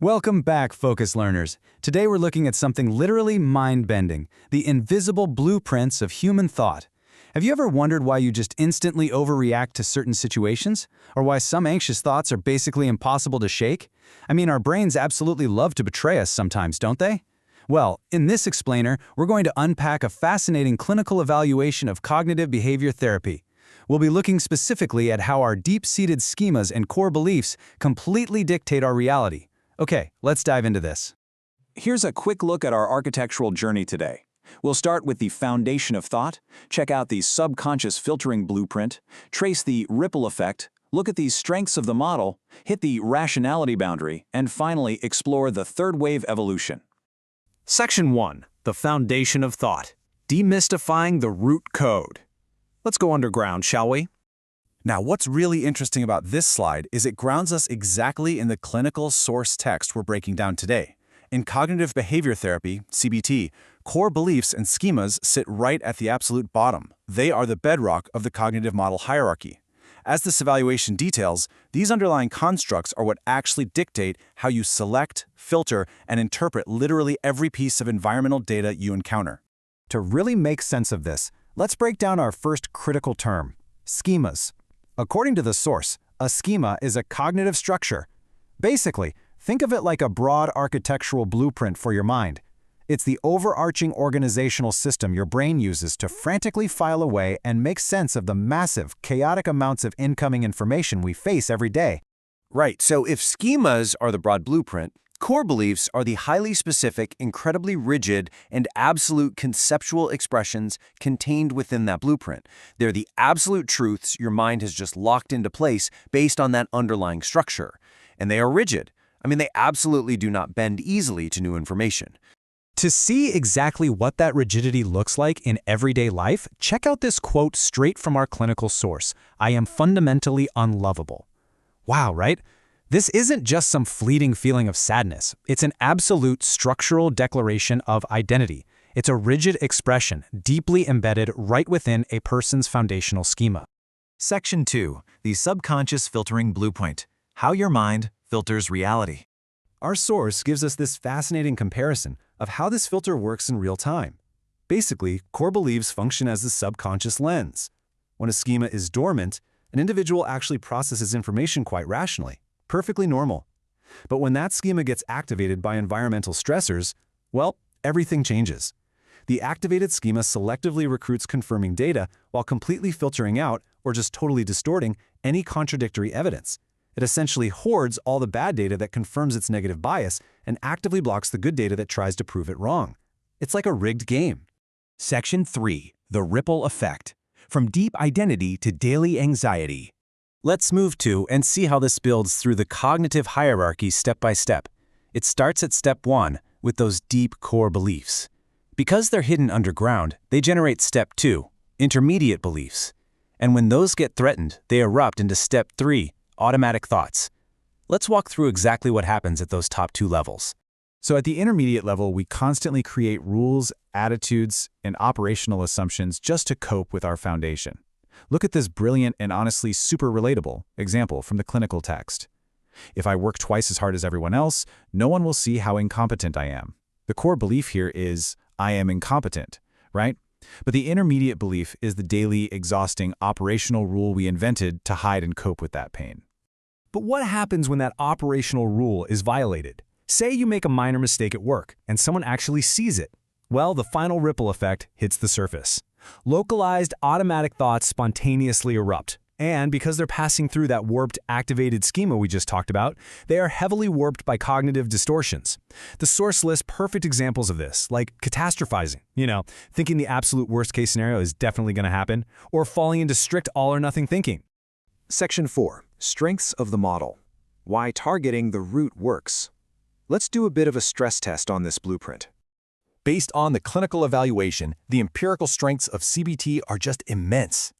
Welcome back, Focus Learners. Today we're looking at something literally mind-bending, the invisible blueprints of human thought. Have you ever wondered why you just instantly overreact to certain situations? Or why some anxious thoughts are basically impossible to shake? I mean, our brains absolutely love to betray us sometimes, don't they? Well, in this explainer, we're going to unpack a fascinating clinical evaluation of cognitive behavior therapy. We'll be looking specifically at how our deep-seated schemas and core beliefs completely dictate our reality. Okay, let's dive into this. Here's a quick look at our architectural journey today. We'll start with the foundation of thought, check out the subconscious filtering blueprint, trace the ripple effect, look at the strengths of the model, hit the rationality boundary, and finally explore the third wave evolution. Section 1. The Foundation of Thought. Demystifying the root code. Let's go underground, shall we? Now, what's really interesting about this slide is it grounds us exactly in the clinical source text we're breaking down today. In cognitive behavior therapy, CBT, core beliefs and schemas sit right at the absolute bottom. They are the bedrock of the cognitive model hierarchy. As this evaluation details, these underlying constructs are what actually dictate how you select, filter, and interpret literally every piece of environmental data you encounter. To really make sense of this, let's break down our first critical term, schemas. According to the source, a schema is a cognitive structure. Basically, think of it like a broad architectural blueprint for your mind. It's the overarching organizational system your brain uses to frantically file away and make sense of the massive, chaotic amounts of incoming information we face every day. Right, so if schemas are the broad blueprint, core beliefs are the highly specific, incredibly rigid, and absolute conceptual expressions contained within that blueprint. They're the absolute truths your mind has just locked into place based on that underlying structure. And they are rigid. I mean, they absolutely do not bend easily to new information. To see exactly what that rigidity looks like in everyday life, check out this quote straight from our clinical source. "I am fundamentally unlovable." Wow, right? This isn't just some fleeting feeling of sadness. It's an absolute structural declaration of identity. It's a rigid expression, deeply embedded right within a person's foundational schema. Section 2. The Subconscious Filtering Blueprint. How your mind filters reality. Our source gives us this fascinating comparison of how this filter works in real time. Basically, core beliefs function as the subconscious lens. When a schema is dormant, an individual actually processes information quite rationally. Perfectly normal. But when that schema gets activated by environmental stressors, well, everything changes. The activated schema selectively recruits confirming data while completely filtering out, or just totally distorting, any contradictory evidence. It essentially hoards all the bad data that confirms its negative bias and actively blocks the good data that tries to prove it wrong. It's like a rigged game. Section 3. The Ripple Effect. From deep identity to daily anxiety. Let's move to and see how this builds through the cognitive hierarchy step by step. It starts at step 1 with those deep core beliefs. Because they're hidden underground, they generate step 2, intermediate beliefs. And when those get threatened, they erupt into step 3, automatic thoughts. Let's walk through exactly what happens at those top 2 levels. So at the intermediate level, we constantly create rules, attitudes, and operational assumptions just to cope with our foundation. Look at this brilliant and honestly super relatable example from the clinical text. If I work twice as hard as everyone else, no one will see how incompetent I am. The core belief here is, I am incompetent, right? But the intermediate belief is the daily, exhausting, operational rule we invented to hide and cope with that pain. But what happens when that operational rule is violated? Say you make a minor mistake at work and someone actually sees it. Well, the final ripple effect hits the surface. Localized automatic thoughts spontaneously erupt. And because they're passing through that warped activated schema we just talked about, they are heavily warped by cognitive distortions. The source lists perfect examples of this, like catastrophizing, thinking the absolute worst case scenario is definitely going to happen, or falling into strict all-or-nothing thinking. Section 4. Strengths of the model. Why targeting the root works. Let's do a bit of a stress test on this blueprint. Based on the clinical evaluation, the empirical strengths of CBT are just immense.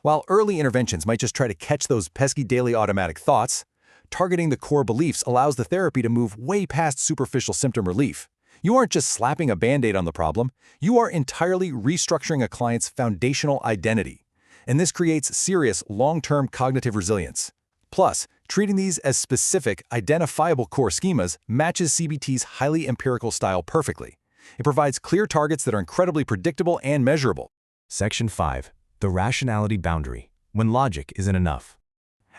While early interventions might just try to catch those pesky daily automatic thoughts, targeting the core beliefs allows the therapy to move way past superficial symptom relief. You aren't just slapping a Band-Aid on the problem, you are entirely restructuring a client's foundational identity. And this creates serious long-term cognitive resilience. Plus, Treating these as specific, identifiable core schemas matches CBT's highly empirical style perfectly. It provides clear targets that are incredibly predictable and measurable. Section 5. The rationality boundary, when logic isn't enough.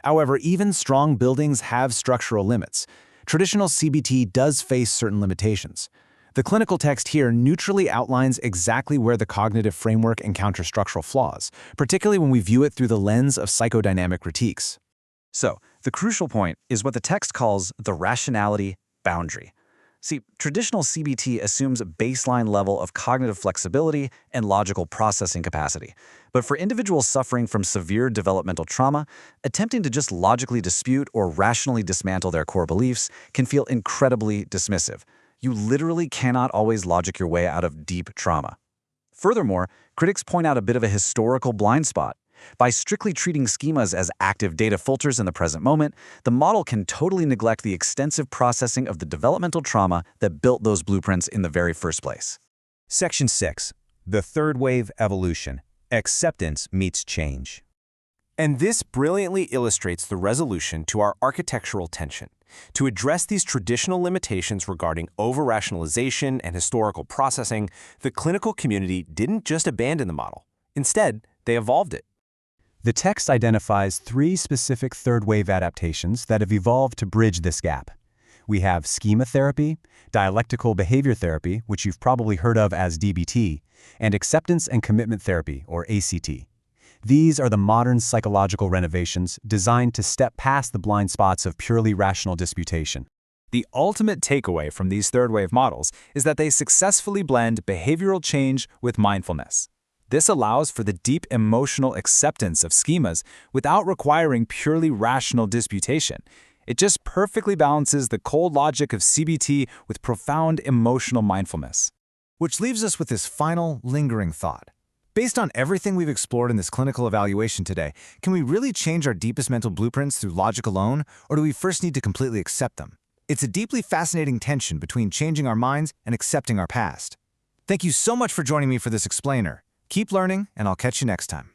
However, even strong buildings have structural limits. Traditional CBT does face certain limitations. The clinical text here neutrally outlines exactly where the cognitive framework encounters structural flaws, particularly when we view it through the lens of psychodynamic critiques. So, the crucial point is what the text calls the rationality boundary. See, traditional CBT assumes a baseline level of cognitive flexibility and logical processing capacity. But for individuals suffering from severe developmental trauma, attempting to just logically dispute or rationally dismantle their core beliefs can feel incredibly dismissive. You literally cannot always logic your way out of deep trauma. Furthermore, critics point out a bit of a historical blind spot. By strictly treating schemas as active data filters in the present moment, the model can totally neglect the extensive processing of the developmental trauma that built those blueprints in the very first place. Section 6. The third wave evolution. Acceptance meets change. And this brilliantly illustrates the resolution to our architectural tension. To address these traditional limitations regarding over-rationalization and historical processing, the clinical community didn't just abandon the model. Instead, they evolved it. The text identifies 3 specific third-wave adaptations that have evolved to bridge this gap. We have schema therapy, dialectical behavior therapy, which you've probably heard of as DBT, and acceptance and commitment therapy, or ACT. These are the modern psychological renovations designed to step past the blind spots of purely rational disputation. The ultimate takeaway from these third-wave models is that they successfully blend behavioral change with mindfulness. This allows for the deep emotional acceptance of schemas without requiring purely rational disputation. It just perfectly balances the cold logic of CBT with profound emotional mindfulness. Which leaves us with this final, lingering thought. Based on everything we've explored in this clinical evaluation today, can we really change our deepest mental blueprints through logic alone, or do we first need to completely accept them? It's a deeply fascinating tension between changing our minds and accepting our past. Thank you so much for joining me for this explainer. Keep learning, and I'll catch you next time.